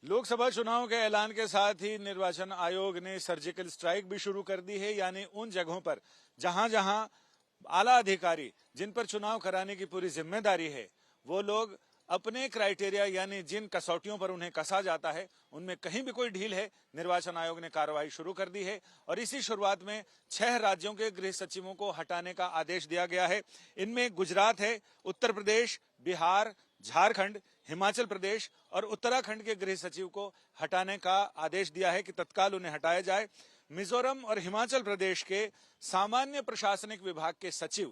लोकसभा चुनाव के ऐलान के साथ ही निर्वाचन आयोग ने सर्जिकल स्ट्राइक भी शुरू कर दी है। यानी उन जगहों पर जहां जहां आला अधिकारी जिन पर चुनाव कराने की पूरी जिम्मेदारी है, वो लोग अपने क्राइटेरिया यानी जिन कसौटियों पर उन्हें कसा जाता है उनमें कहीं भी कोई ढील है, निर्वाचन आयोग ने कार्रवाई शुरू कर दी है। और इसी शुरुआत में 6 राज्यों के गृह सचिवों को हटाने का आदेश दिया गया है। इनमें गुजरात है, उत्तर प्रदेश, बिहार, झारखंड, हिमाचल प्रदेश और उत्तराखंड के गृह सचिव को हटाने का आदेश दिया है कि तत्काल उन्हें हटाया जाए। मिजोरम और हिमाचल प्रदेश के सामान्य प्रशासनिक विभाग के सचिव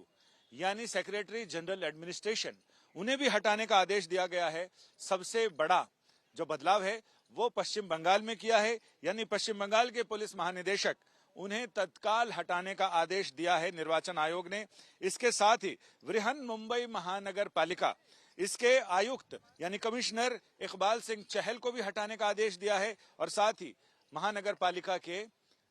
यानी सेक्रेटरी जनरल एडमिनिस्ट्रेशन, उन्हें भी हटाने का आदेश दिया गया है। सबसे बड़ा जो बदलाव है वो पश्चिम बंगाल में किया है, यानी पश्चिम बंगाल के पुलिस महानिदेशक, उन्हें तत्काल हटाने का आदेश दिया है निर्वाचन आयोग ने। इसके साथ ही बृहन मुंबई महानगर पालिका, इसके आयुक्त यानी कमिश्नर इकबाल सिंह चहल को भी हटाने का आदेश दिया है। और साथ ही महानगर पालिका के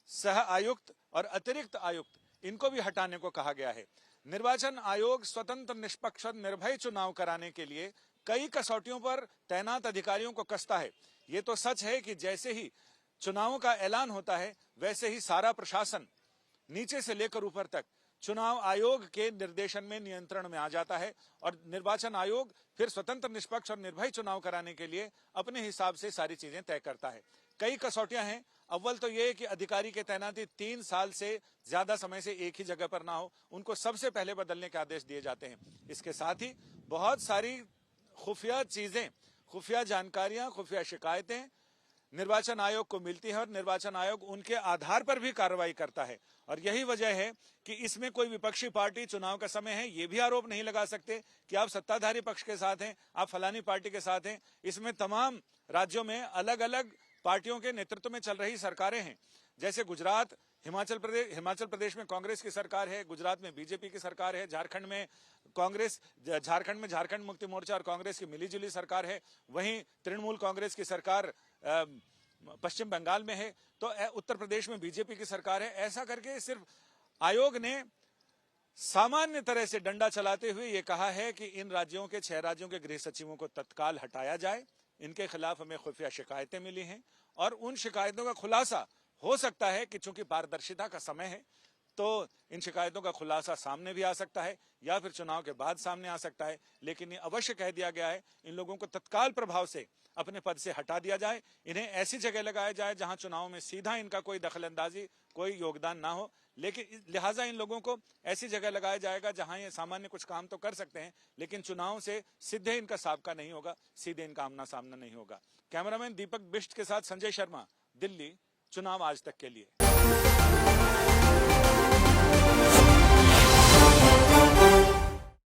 सह आयुक्त और अतिरिक्त आयुक्त, इनको भी हटाने को कहा गया है। निर्वाचन आयोग स्वतंत्र, निष्पक्ष और निर्भय चुनाव कराने के लिए कई कसौटियों पर तैनात अधिकारियों को कसता है। ये तो सच है कि जैसे ही चुनावों का ऐलान होता है वैसे ही सारा प्रशासन नीचे से लेकर ऊपर तक चुनाव आयोग के निर्देशन में, नियंत्रण में आ जाता है और निर्वाचन आयोग फिर स्वतंत्र, निष्पक्ष और निर्भय चुनाव कराने के लिए अपने हिसाब से सारी चीजें तय करता है। कई कसौटियां हैं। अव्वल तो यह कि अधिकारी की तैनाती 3 साल से ज्यादा समय से एक ही जगह पर ना हो, उनको सबसे पहले बदलने के आदेश दिए जाते हैं। इसके साथ ही बहुत सारी खुफिया चीजें, खुफिया जानकारियां, खुफिया शिकायतें निर्वाचन आयोग को मिलती है और निर्वाचन आयोग उनके आधार पर भी कार्रवाई करता है। और यही वजह है कि इसमें कोई विपक्षी पार्टी, चुनाव का समय है, ये भी आरोप नहीं लगा सकते कि आप सत्ताधारी पक्ष के साथ हैं, आप फलानी पार्टी के साथ हैं। इसमें तमाम राज्यों में अलग अलग पार्टियों के नेतृत्व में चल रही सरकारें हैं। जैसे गुजरात, हिमाचल प्रदेश में कांग्रेस की सरकार है, गुजरात में बीजेपी की सरकार है, झारखंड में कांग्रेस, झारखंड में झारखंड मुक्ति मोर्चा और कांग्रेस की मिलीजुली सरकार है। वहीं तृणमूल कांग्रेस की सरकार पश्चिम बंगाल में है, तो उत्तर प्रदेश में बीजेपी की सरकार है। ऐसा करके सिर्फ आयोग ने सामान्य तरह से डंडा चलाते हुए ये कहा है कि इन राज्यों के 6 राज्यों के गृह सचिवों को तत्काल हटाया जाए। इनके खिलाफ हमें खुफिया शिकायतें मिली हैं और उन शिकायतों का खुलासा हो सकता है कि चूंकि पारदर्शिता का समय है तो इन शिकायतों का खुलासा सामने भी आ सकता है या फिर चुनाव के बाद सामने आ सकता है। लेकिन ये अवश्य कह दिया गया है इन लोगों को तत्काल प्रभाव से अपने पद से हटा दिया जाए। इन्हें ऐसी जगह लगाया जाए जहां चुनाव में सीधा इनका कोई दखलंदाजी, कोई योगदान ना हो। लेकिन लिहाजा इन लोगों को ऐसी जगह लगाया जाएगा जहां ये सामान्य कुछ काम तो कर सकते हैं, लेकिन चुनाव से सीधे इनका साबका नहीं होगा, सीधे इनका आमना सामना नहीं होगा। कैमरामैन दीपक बिष्ट के साथ संजय शर्मा, दिल्ली, चुनाव आज तक के लिए।